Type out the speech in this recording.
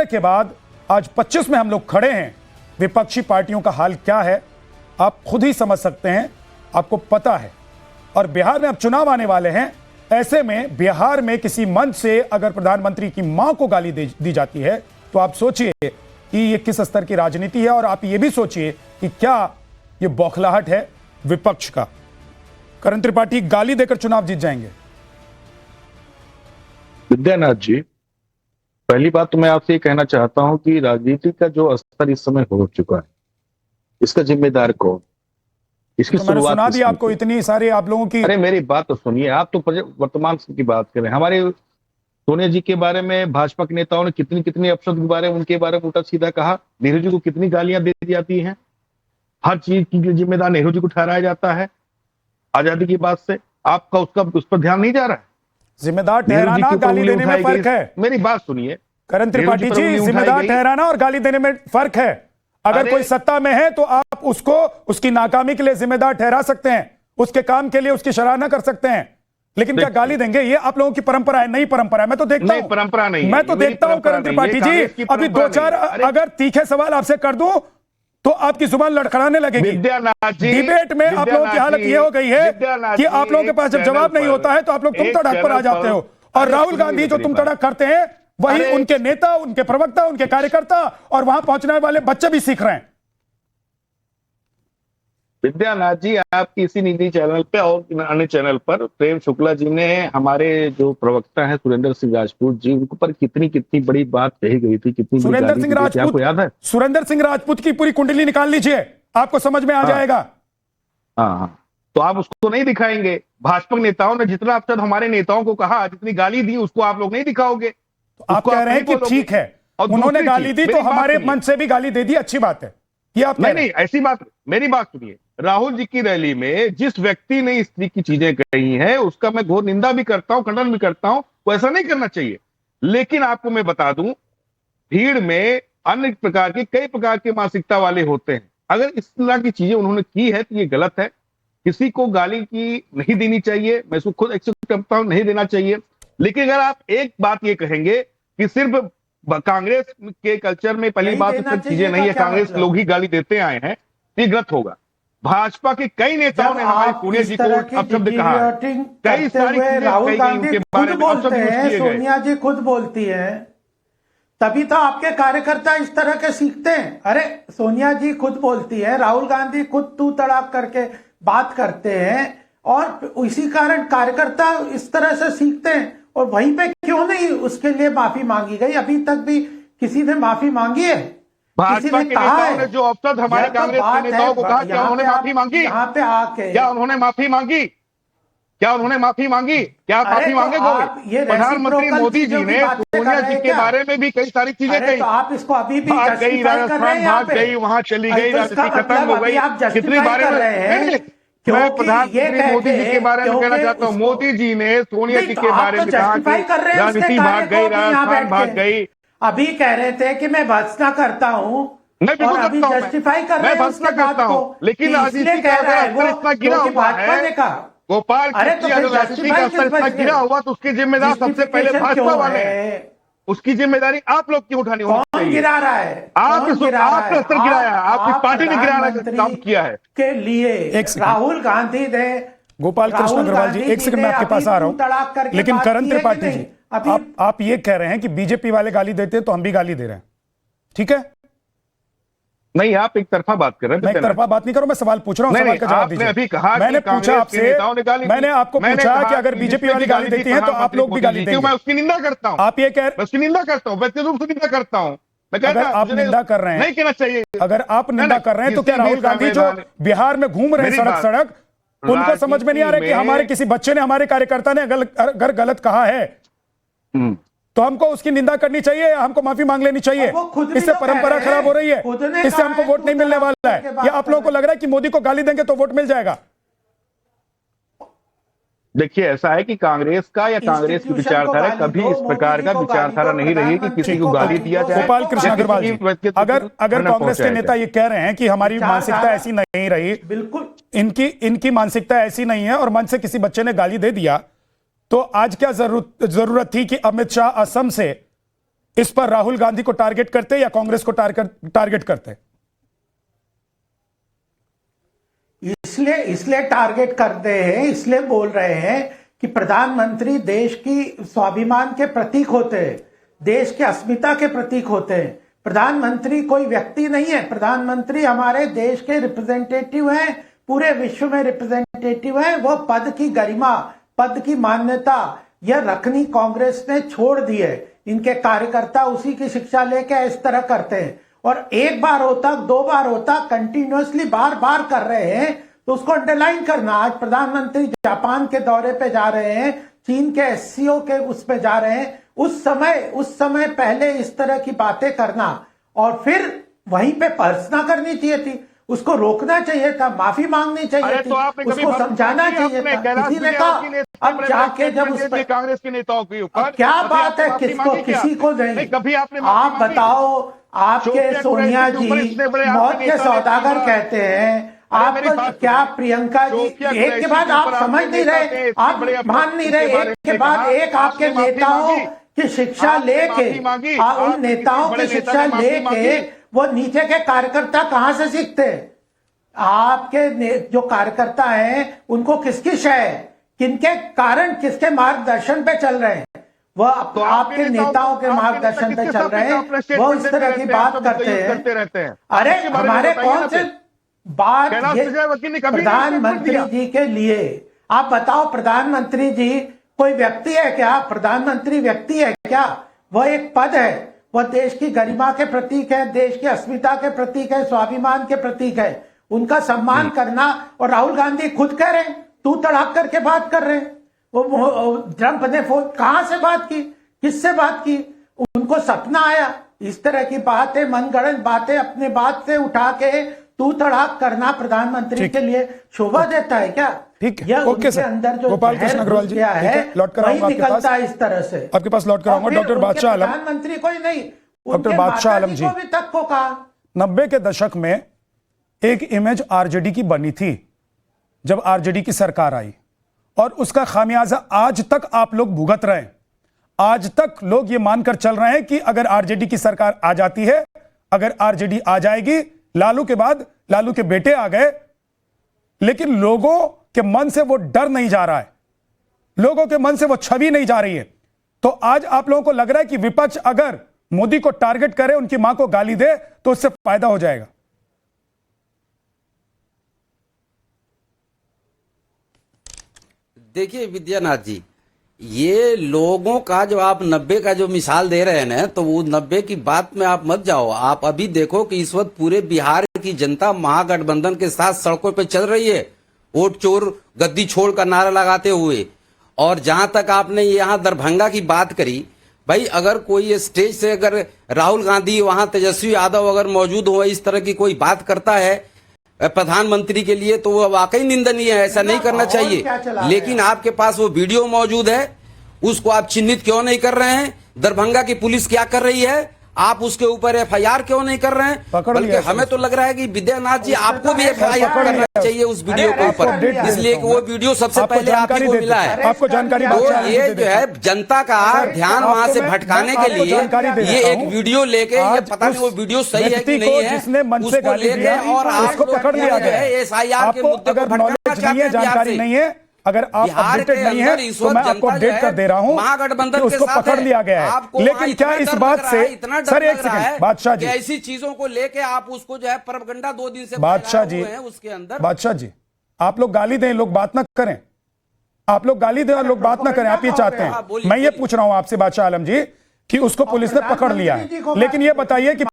14 के बाद आज 25 में हम लोग खड़े हैं। विपक्षी पार्टियों का हाल क्या है आप खुद ही समझ सकते हैं, आपको पता है। और बिहार में अब चुनाव आने वाले हैं, ऐसे में बिहार में किसी मंच से अगर प्रधानमंत्री की मां को गाली दी जाती है तो आप सोचिए कि ये किस स्तर की राजनीति है। और आप ये भी सोचिए कि क्या ये बौखलाहट है विपक्ष का। करण त्रिपाठी गाली देकर चुनाव जीत जाएंगे? विद्यानाथ जी, पहली बात तो मैं आपसे ये कहना चाहता हूं कि राजनीति का जो स्तर इस समय हो चुका है, इसका जिम्मेदार कौन? इसकी तो मैंने शुरुआत सुना दी आपको इतनी सारी आप लोगों की। अरे मेरी बात तो सुनिए, आप तो वर्तमान की बात कर रहे हैं। हमारे सोनिया जी के बारे में भाजपा के नेताओं ने कितनी कितनी अपशब्द के बारे में उनके बारे में उल्टा सीधा कहा। नेहरू जी को कितनी गालियां दे दी जाती हैं। हर चीज की जिम्मेदार नेहरू जी को ठहराया जाता है। आजादी की बात से आपका उस पर ध्यान नहीं जा रहा है। जिम्मेदार ठहराना गाली देने में फर्क है। मेरी बात सुनिए करण त्रिपाठी जी, जिम्मेदार ठहराना और गाली देने में फर्क है। अगर कोई सत्ता में है तो आप उसको उसकी नाकामी के लिए जिम्मेदार ठहरा सकते हैं, उसके काम के लिए उसकी सराहना कर सकते हैं, लेकिन क्या गाली देंगे? ये आप लोगों की परंपरा है। नई परंपरा है। मैं तो देखता हूं, परंपरा नहीं, मैं तो देखता हूं करण त्रिपाठी जी, अभी दो चार अगर तीखे सवाल आपसे कर दूं तो आपकी जुबान लड़खड़ाने लगेगी। डिबेट में आप लोगों की हालत ये हो गई है कि आप लोगों के पास जब जवाब नहीं होता है तो आप लोग तुम तड़क पर आ जाते हो। और राहुल गांधी जो तुम तड़क करते हैं वही उनके नेता, उनके प्रवक्ता, उनके कार्यकर्ता और वहां पहुंचने वाले बच्चे भी सीख रहे हैं। विद्यानाथ जी, आपकी इसी निजी चैनल पे और अन्य चैनल पर प्रेम शुक्ला जी ने हमारे जो प्रवक्ता हैं सुरेंद्र सिंह राजपूत जी, उनके ऊपर कितनी कितनी बड़ी बात कही गई थी, कितनी सुरेंद्र सिंह राजपूत, आपको याद है? सुरेंद्र सिंह राजपूत की पूरी कुंडली निकाल लीजिए, आपको समझ में आ जाएगा। हाँ, तो आप उसको नहीं दिखाएंगे। भाजपा नेताओं ने जितना अपशब्द हमारे नेताओं को कहा, जितनी गाली दी, उसको आप लोग नहीं दिखाओगे। आप कह रहे हैं कि ठीक है, उन्होंने गाली दी तो हमारे मंच से भी गाली दे दी, अच्छी बात है। ये आप नहीं, ऐसी बात, मेरी बात सुनिए। राहुल जी की रैली में जिस व्यक्ति ने इस तरह की चीजें कही हैं उसका मैं घोर निंदा भी करता हूं, खंडन भी करता हूं। वो ऐसा नहीं करना चाहिए। लेकिन आपको मैं बता दूं, भीड़ में अन्य प्रकार के कई प्रकार के मानसिकता वाले होते हैं। अगर इस तरह की चीजें उन्होंने की है तो ये गलत है। किसी को गाली की नहीं देनी चाहिए, मैं इसको खुद एक्सेप्ट करता हूं, नहीं देना चाहिए। लेकिन अगर आप एक बात ये कहेंगे कि सिर्फ कांग्रेस के कल्चर में पहली बात तो सब चीजें नहीं है, कांग्रेस लोग ही गाली देते आए हैं, ये गलत होगा। भाजपा के कई नेताओं ने हमारे सोनिया जी को अपशब्द कहा, कई सारी राहुल गांधी खुद बोलते हैं, सोनिया जी खुद बोलती है, तभी तो आपके कार्यकर्ता इस तरह के सीखते हैं। अरे सोनिया जी खुद बोलती है, राहुल गांधी खुद तू तड़ाक करके बात करते हैं और इसी कारण कार्यकर्ता इस तरह से सीखते हैं। और वहीं पे क्यों नहीं उसके लिए माफी मांगी गई? अभी तक भी किसी ने माफी मांगी है? भाजपा के नेताओं ने जो अवसर हमारे कांग्रेस के नेताओं को कहा, क्या उन्होंने माफी मांगी? यहाँ पे आके क्या उन्होंने माफी मांगी? क्या उन्होंने माफी मांगी? क्या माफी मांगेगे? प्रधानमंत्री मोदी जी ने सोनिया जी के बारे में भी कई सारी चीजें कही। तो आप इसको अभी भी भाग गई राजस्थान, भाग गई, वहां चली गई, राजनीति खत्म हो गई। कितनी बारे में मैं प्रधानमंत्री मोदी जी के बारे में कहना चाहता हूँ। मोदी जी ने सोनिया जी के बारे में कहा कि राजनीति भाग गई, राजस्थान भाग गई। अभी कह रहे थे कि मैं भत्सना करता हूँ, और अभी जस्टिफाई कर रहे हैं उसके बात को, लेकिन राजनीति का अगर इतना गिरा हुआ है, गोपाल, अरे तो राजनीति का स्तर इतना गिरा हुआ तो उसकी जिम्मेदार सबसे पहले भाजपा वाले हैं। उसकी जिम्मेदारी आप लोग की उठानी होनी चाहिए। कौन गिरा रहा है? आपने स्तर गिराया है, आपकी पार्टी ने गिराने का काम किया है। के लिए राहुल गांधी ने, गोपाल कृष्ण अग्रवाल जी, एक सेकंड में आपके पास आ रहा हूं। लेकिन करण त्रिपाठी जी, आप ये कह रहे हैं कि बीजेपी वाले गाली देते हैं तो हम भी गाली दे रहे हैं, ठीक है? नहीं, आप एक तरफा बात कर रहे हैं। मैं एक तरफा बात नहीं कर रहा हूं, मैं सवाल पूछ रहा हूं। सवाल का जवाब दीजिए। अभी कहा मैंने पूछा आपसे, मैंने आपको पूछा कि अगर बीजेपी वाली गाली देती है तो आप लोग भी गाली देंगे। मैं उसकी निंदा करता हूं। आप ये कह रहे हैं? उसकी निंदा करता हूं, व्यक्तिगत रूप से निंदा करता हूं। अगर आप निंदा कर रहे हैं, नहीं कहना चाहिए। अगर आप निंदा कर रहे हैं तो क्या राहुल गांधी जो बिहार में घूम रहे हैं सड़क, उनको समझ में नहीं आ रहा कि हमारे किसी बच्चे ने, हमारे कार्यकर्ता ने अगर गलत कहा है तो हमको उसकी निंदा करनी चाहिए, हमको माफी मांग लेनी चाहिए? इससे परंपरा खराब हो रही है, इससे हमको वोट नहीं मिलने वाला है। या आप लोगों को लग रहा है कि मोदी को गाली देंगे तो वोट मिल जाएगा? देखिए, ऐसा है कि कांग्रेस का या कांग्रेस की विचारधारा कभी इस प्रकार का विचारधारा नहीं रही है कि किसी को गाली दिया जाए। गोपाल कृष्ण अग्रवाल जी, अगर कांग्रेस के नेता ये कह रहे हैं कि हमारी मानसिकता ऐसी नहीं रही, बिल्कुल इनकी मानसिकता ऐसी नहीं है और मन से किसी बच्चे ने गाली दे दिया, तो आज क्या जरूरत थी कि अमित शाह असम से इस पर राहुल गांधी को टारगेट करते या कांग्रेस को टारगेट करते? इसलिए टारगेट करते हैं, इसलिए बोल रहे हैं कि प्रधानमंत्री देश की स्वाभिमान के प्रतीक होते हैं, देश के अस्मिता के प्रतीक होते हैं। प्रधानमंत्री कोई व्यक्ति नहीं है, प्रधानमंत्री हमारे देश के रिप्रेजेंटेटिव हैं, पूरे विश्व में रिप्रेजेंटेटिव हैं। वो पद की गरिमा, पद की मान्यता यह रखनी कांग्रेस ने छोड़ दी है। इनके कार्यकर्ता उसी की शिक्षा लेके इस तरह करते हैं, और एक बार होता, दो बार होता, कंटिन्यूअसली बार बार कर रहे हैं तो उसको अंडरलाइन करना। आज प्रधानमंत्री जापान के दौरे पे जा रहे हैं, चीन के एससीओ के उस पे जा रहे हैं, उस समय पहले इस तरह की बातें करना और फिर वहीं पे पर्सना करनी चाहिए थी, उसको रोकना चाहिए था, माफी मांगनी चाहिए थी, उसको समझाना चाहिए था। किसी ने कहा अब जाके जब उस पर कांग्रेस के नेताओं के ऊपर क्या बात है, किसको किसी को नहीं, कभी आपने आप बताओ, आपके सोनिया जी मौत के सौदागर कहते हैं, आपको क्या प्रियंका जी, एक के बाद आप समझ नहीं रहे, आप मान नहीं रहे, एक के बाद एक आपके नेताओं की शिक्षा लेके, उन नेताओं की शिक्षा लेके वो नीचे के कार्यकर्ता कहां से सीखते हैं? आपके जो कार्यकर्ता हैं उनको किसकी शय है, किनके कारण, किसके मार्गदर्शन पे चल रहे हैं? वह तो आपके नेताओं के मार्गदर्शन पे चल रहे हैं, वो इस तरह की बात करते हैं। अरे हमारे कौन से बात, प्रधानमंत्री जी के लिए आप बताओ, प्रधानमंत्री जी कोई व्यक्ति है क्या? प्रधानमंत्री व्यक्ति है क्या? वह एक पद है, वह देश की गरिमा के प्रतीक है, देश की अस्मिता के प्रतीक है, स्वाभिमान के प्रतीक है। उनका सम्मान करना, और राहुल गांधी खुद कह रहे हैं, तू तड़ाक करके बात कर रहे हैं। वो ट्रंप ने फोन कहां से बात की, किससे बात की? उनको सपना आया, इस तरह की बातें, मनगढ़ंत बातें अपने बात से उठा के तू तड़ाक करना प्रधानमंत्री के लिए शोभा देता है क्या? ठीक है, ओके सर। अंदर जो गोपाल कृष्ण अग्रवाल जी, लौट कर आऊंगा आपके पास, इस तरह से आपके पास लौट कर आऊंगा। डॉक्टर बादशाह आलम, प्रधानमंत्री कोई नहीं, डॉक्टर बादशाह आलम जी, भी तक को कहा 90 के दशक में एक इमेज आरजेडी की बनी थी जब आरजेडी की सरकार आई, और उसका खामियाजा आज तक आप लोग भुगत रहे हैं। आज तक लोग ये मानकर चल रहे हैं कि अगर आरजेडी की सरकार आ जाती है, अगर आरजेडी आ जाएगी, लालू के बाद लालू के बेटे आ गए, लेकिन लोगों के मन से वो डर नहीं जा रहा है, लोगों के मन से वो छवि नहीं जा रही है। तो आज आप लोगों को लग रहा है कि विपक्ष अगर मोदी को टारगेट करे, उनकी मां को गाली दे, तो उससे फायदा हो जाएगा। देखिए विद्यानाथ जी, ये लोगों का जो आप 90 का जो मिसाल दे रहे हैं ना, तो वो 90 की बात में आप मत जाओ। आप अभी देखो कि इस वक्त पूरे बिहार की जनता महागठबंधन के साथ सड़कों पे चल रही है, वोट चोर गद्दी छोड़ का नारा लगाते हुए। और जहां तक आपने यहाँ दरभंगा की बात करी, भाई अगर कोई स्टेज से अगर राहुल गांधी, वहां तेजस्वी यादव अगर मौजूद हो, इस तरह की कोई बात करता है प्रधानमंत्री के लिए, तो वो वाकई निंदनीय है, ऐसा नहीं करना चाहिए। लेकिन आपके पास वो वीडियो मौजूद है, उसको आप चिन्हित क्यों नहीं कर रहे हैं? दरभंगा की पुलिस क्या कर रही है, आप उसके ऊपर एफआईआर क्यों नहीं कर रहे हैं? बल्कि हमें तो लग रहा है कि विद्यानाथ जी आपको भी एफआईआर करना चाहिए उस वीडियो के ऊपर, इसलिए कि वो वीडियो सबसे पहले आप ही को मिला है। आपको जानकारी, तो ये जो है जनता का ध्यान वहां से भटकाने के लिए ये एक वीडियो लेके, ये पता नहीं वो वीडियो सही है कि नहीं है, उसको लेके और आपको पकड़ लिया गया है एसआईआर के मुद्दे को भटकाना चाहते हैं। जानकारी नहीं है, अगर आप अपडेटेड नहीं है तो मैं आपको अपडेट कर दे रहा हूं कि उसको पकड़ लिया गया है। लेकिन क्या इस बात से, सर एक सेकंड, बादशाह जी, ऐसी चीजों को लेके आप उसको जो है प्रोपेगेंडा 2 दिन से बादशाह जी, उसके अंदर, बादशाह जी, आप लोग गाली दें, लोग बात ना करें, आप लोग गाली दें और लोग बात ना करें, आप ये चाहते हैं। मैं ये पूछ रहा हूं आपसे बादशाह आलम जी कि उसको पुलिस ने पकड़ लिया है, लेकिन ये बताइए कि